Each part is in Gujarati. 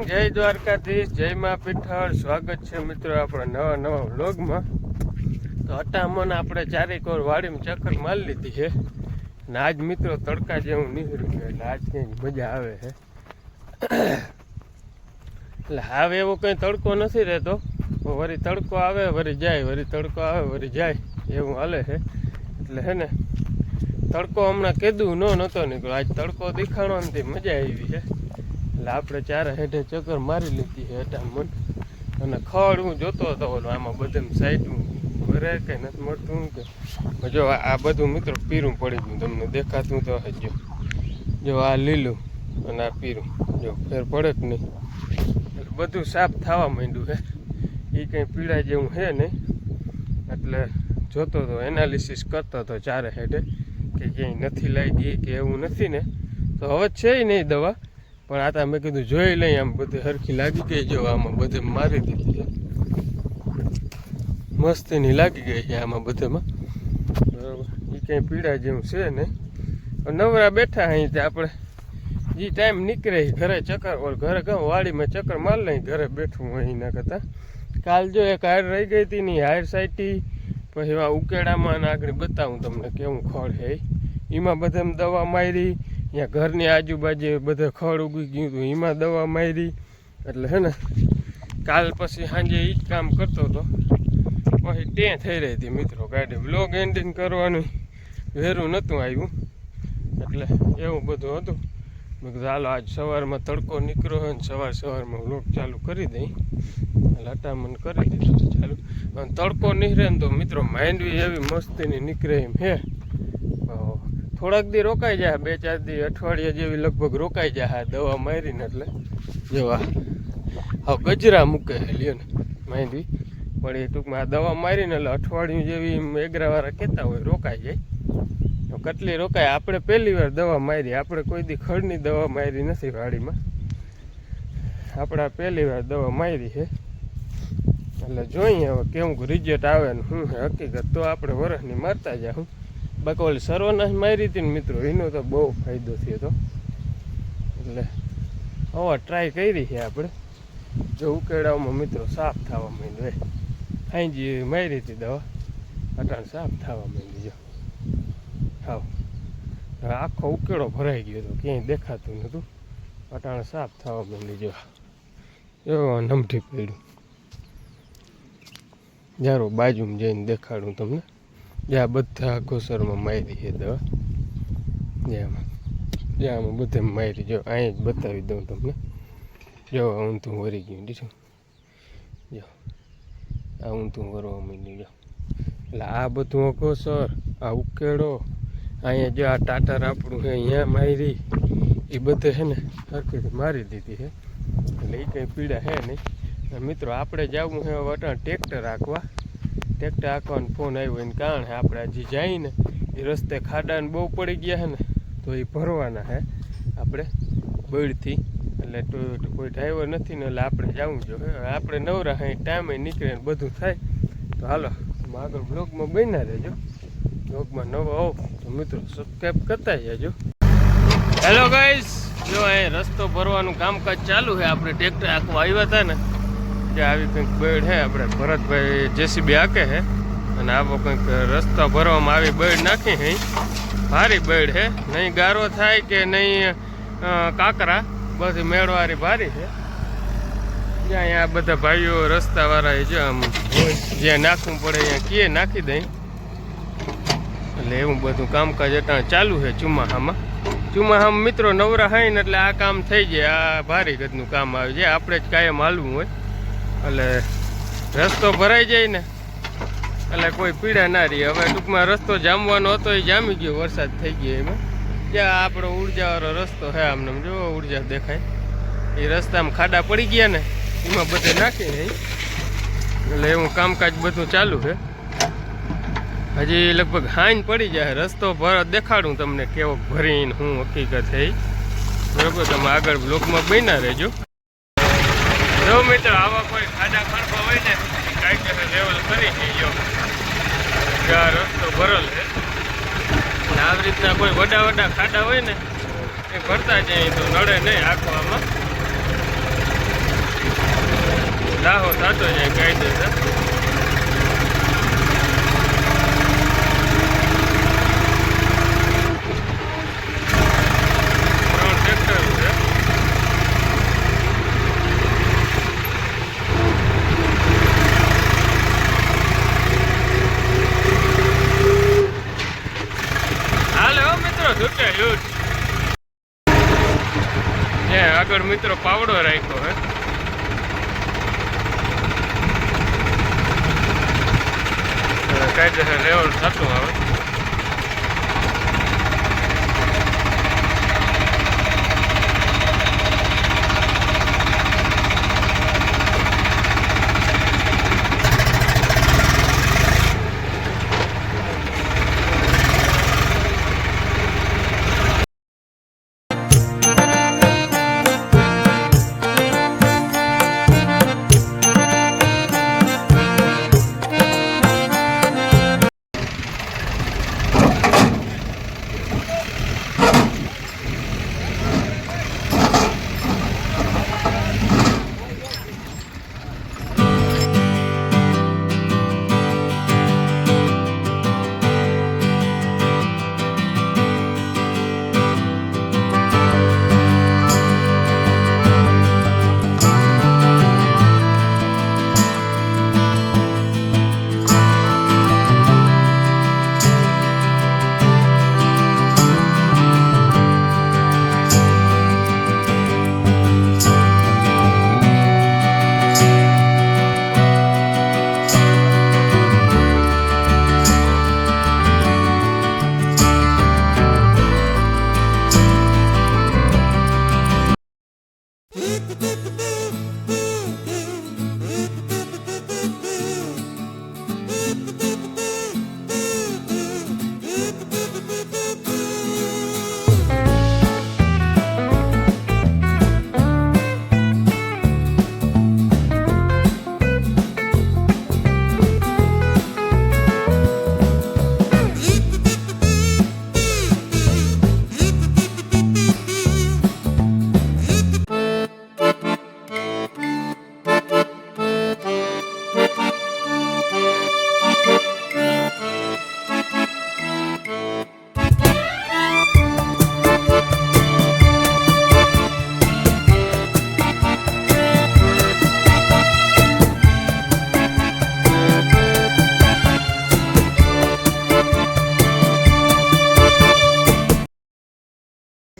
જય દ્વારકાધીશ, જય માં પીઠળ. સ્વાગત છે મિત્રો આપણા નવા વ્લોગમાં. તો અટામણ આપણે ચારેક વાર વાડીમાં ચક્કર મારી લીધી છે ને આજ મિત્રો તડકા જેવું નીકળ્યું છે એટલે આજ કંઈક મજા આવે છે. એટલે હવે એવો કંઈ તડકો નથી રહેતો, વળી તડકો આવે વળી જાય, વળી તડકો આવે વળી જાય એવું હાલે છે. એટલે હે ને તડકો હમણાં કીધું નહોતો નીકળ્યો, આજ તડકો દેખાણો ને મજા આવી છે. એટલે આપણે ચારે હેઠે ચક્કર મારી લીધી છે અટામણ. અને ખડ હું જોતો હતો ઓલો આમાં બધે સાઈડમાં ભરે કંઈ નથી મળતું કે જો આ બધું મિત્રો પીરું પડી ગયું, તમને દેખાતું તો હજ જો આ લીલું અને આ પીરું જો ફેર પડે કે નહીં. એટલે બધું સાફ થવા માંડ્યું છે, એ કંઈ પીળા જેવું છે નહીં. એટલે જોતો હતો, એનાલિસિસ કરતો હતો ચારે હેઠે કે ક્યાંય નથી લાગી કે એવું નથી ને. તો હવે છે નહીં દવા, પણ આ મેં કીધું જોઈ લઈ, આમ બધી હરખી લાગી ગઈ. જો આમાં બધે મારી દીધી છે, મસ્તીની લાગી ગઈ છે આમાં બધેમાં, બરાબર. એ કંઈ પીડા જેવું છે નહીં. નવરા બેઠા અહીં ત્યાં આપણે જે ટાઈમ નીકળે ઘરે ચક્કર ઘરે કહું વાડીમાં ચક્કર માર લઈ, ઘરે બેઠું અહીં ના કરતા. કાલ જો એક હાર રહી ગઈ હતી ની હાર સાઈટી, પછી એવા ઉકેડામાં આગળ બતાવું તમને કેવું ખડ છે. એમાં બધે દવા મારી, અહીંયા ઘરની આજુબાજુ બધે ખડ ઉગી ગયું હતું, એમાં દવા મારી. એટલે હે ને કાલ પછી સાંજે એ જ કામ કરતો હતો, પછી ટેં થઈ રહી હતી મિત્રો ગાડી. બ્લોગ એન્ડિંગ કરવાનું વહેરું નહોતું આવ્યું, એટલે એવું બધું હતું. મેં કીધું હાલો આજ સવારમાં તડકો નીકળ્યો હોય ને સવારમાં બ્લોગ ચાલુ કરી દઈ. એટલે અટામણ કરી દીધું ચાલુ. અને તડકો નીકળે ને તો મિત્રો માંડવી એવી મસ્તીની નીકળે એમ હે. થોડાક દી રોકાઈ જાય, 2-4 દી અઠવાડિયા જેવી લગભગ રોકાઈ જાય દવા મારીને. એટલે જેવા હવે ગજરા મૂકે લ્યો ને માંડવી, પણ એ ટૂંકમાં આ દવા મારીને એટલે અઠવાડિયું જેવી એગરાવાળા કહેતા હોય રોકાઈ જાય. તો કેટલી રોકાય? આપણે પહેલી વાર દવા મારી, આપણે કોઈ દી ખડની દવા મારી નથી વાડીમાં, આપણે પહેલી વાર દવા મારી છે. એટલે જોઈએ હવે કેવું રિઝલ્ટ આવે ને શું હકીકત. તો આપણે વરસની મારતા જાઉં. બાકી ઓલી સર્વનાશ મારી હતી ને મિત્રો, એનો તો બહુ ફાયદો થયો હતો. એટલે હવે ટ્રાય કરી છે આપણે. જો ઉકેડાઓમાં મિત્રો સાફ થવા માંડ્યો, હાંજી મારી હતી દવા, અટાણ સાફ થવા માંડી. જો હાવ આખો ઉકેડો ભરાઈ ગયો હતો, ક્યાંય દેખાતું નહોતું, અટાણ સાફ થવા માંડી. જો એવો નમઠી પડ્યું. જારો બાજુમાં જઈને દેખાડું તમને, જ્યાં બધા ઘોસરમાં મારી છે દવા, જ્યાં બધે મારી. જો અહીં જ બતાવી દઉં તમને. જો ઊંધું વરી ગયું દીધું, જો આ ઊંધું વરવા માંડ્યું. જો એટલે આ બધું ઘોસર, આ ઉકેડો, અહીંયા જો આ ટાટર આપણું છે અહીંયા મારી, એ બધે છે ને સરખી મારી દીધી છે. એટલે એ કંઈ પીડા છે નહીં. મિત્રો આપણે જવું છે વટાણ ટ્રેક્ટર હાંકવાનો ફોન આવ્યો એને કારણે આપણે હજી જાય ને એ રસ્તે ખાડાને બહુ પડી ગયા છે ને, તો એ ભરવાના છે આપણે બળથી. એટલે કોઈ ડ્રાઈવર નથી ને, એટલે આપણે જવું જોઈએ. આપણે નવરા અહીં ટાઈમે નીકળે ને બધું થાય. તો હાલો આગળ બ્લોગમાં બન્યા રહેજો. બ્લોગમાં નવો આવો તો મિત્રો સબસ્ક્રાઈબ કરતા જજો. હેલો ગાઈસ, જો અહીં રસ્તો ભરવાનું કામકાજ ચાલુ છે. આપણે ટ્રેક્ટર આખું આવ્યા હતા ને, જે આવી કંઈક બેડ છે, આપણે ભરતભાઈ જેસીબી હાકે છે અને આવો કંઈક રસ્તો ભરવામાં આવી બેડ નાખી છે. ભારી બેડ છે, નહીં ગારો થાય કે નહીં કાંકરા, બધી મેળવારી ભારી છે. જ્યાં અહીંયા બધા ભાઈઓ રસ્તાવાળા જો આમ જ્યાં નાખવું પડે અહીંયા કીએ નાખી દઈ. એટલે એવું બધું કામકાજ અટાણ ચાલુ છે ચોમાસામાં મિત્રો નવરા હોય ને એટલે આ કામ થઈ જાય. આ ભારી ગતનું કામ આવી જાય, આપણે જ કાયમ હાલવું હોય. એટલે રસ્તો ભરાઈ જાય ને એટલે કોઈ પીડા ના રહી. હવે ટૂંકમાં રસ્તો જામવાનો હતો એ જામી ગયો, વરસાદ થઈ ગયો એમાં. જ્યાં આપણો ઉર્જાવાળો રસ્તો છે, આમને જો ઉર્જા દેખાય, એ રસ્તામાં ખાડા પડી ગયા ને એમાં બધે નાખી દઈ. એટલે એવું કામકાજ બધું ચાલુ છે. હજી લગભગ હાંજ પડી જાય, રસ્તો દેખાડું તમને કેવો ભરીને હું હકીકત થઈ. બરાબર, તમે આગળ બ્લોગમાં બન્યા રહેજો. જો મિત્રો આવા કોઈ ખાડા ખણવા હોય ને કાયદેસર લેવલ કરી ગયો, આ રસ્તો ભરેલ છે. આવી રીતના કોઈ વડા ખાડા હોય ને એ ભરતા જાય તો નડે નહીં આખવામાં. લાહો થતો જાય કાયદેસર. આગળ મિત્રો પાવડો રાખ્યો હે. કાયદેસર રેવડ થતું આવે.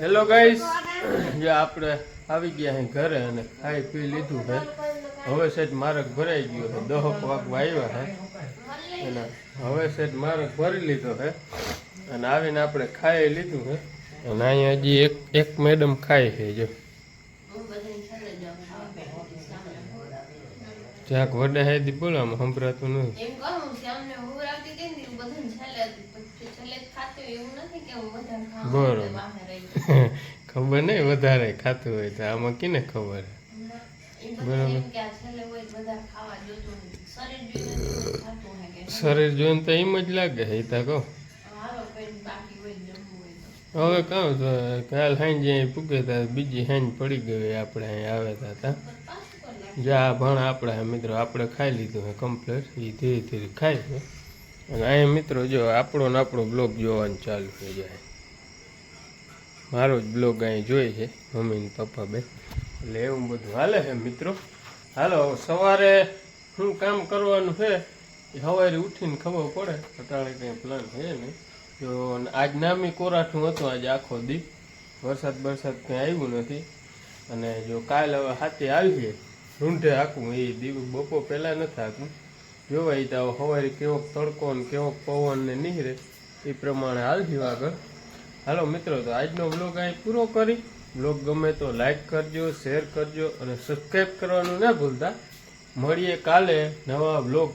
હેલો ગાઈસ, જે આપણે આવી ગયા હે ઘરે અને ખાઈ પી લીધું છે. હવે સેટ માર્ગ ભરાઈ ગયો છે. 10 વાગવા આવ્યા છે અને હવે સેટ માર્ગ ભરી લીધો છે અને આવીને આપણે ખાઈ લીધું છે. અને અહીંયા હજી એક મેડમ ખાય છે. જો જ્યાંક વડા હેદી બોલો, આમાં સંભળાતું નથી. બરોબર. ખબર નહીં વધારે ખાતું હોય તો આમાં કીને ખબર. બરાબર. શરીર જોઈને તો એમ જ લાગે છે. તા કહો હવે કહું તો કાલ સાંજે અહીં પૂગે તા બીજી સાંજ પડી ગઈ. આપણે અહીં આવે તા જા ભણ આપણા મિત્રો આપણે ખાઈ લીધું છે કમ્પ્લીટ. એ ધીરે ધીરે ખાય છે. અને અહીંયા મિત્રો જો આપણો બ્લોગ જોવાનું ચાલુ થઈ જાય. મારો જ બ્લોગ અહીં જોઈએ છે મમ્મી ને પપ્પા બે. એટલે એવું બધું હાલે છે મિત્રો. હાલો સવારે શું કામ કરવાનું છે એ સવારે ઉઠીને ખબર પડે. અટાણે કંઈ પ્લાન છે નહીં. જો આજ નામી કોરાઠું હતું આજે આખો દી. વરસાદ કંઈ આવ્યું નથી. અને જો કાલ હવે હાથે આવીએ રૂંઢે હાકવું એ દિવસ બપોર પહેલાં નથી હાકવું. જોવાય તો સવારે કેવોક તડકો ને કેવોક પવન ને નીકળે એ પ્રમાણે હાલશું આગળ. હાલો મિત્રો, તો આજનો બ્લોગ અહીં પૂરો કરી. બ્લોગ ગમે તો લાઈક કરજો, શેર કરજો અને સબસ્ક્રાઈબ કરવાનું ના ભૂલતા. મળીએ કાલે નવા બ્લોગ.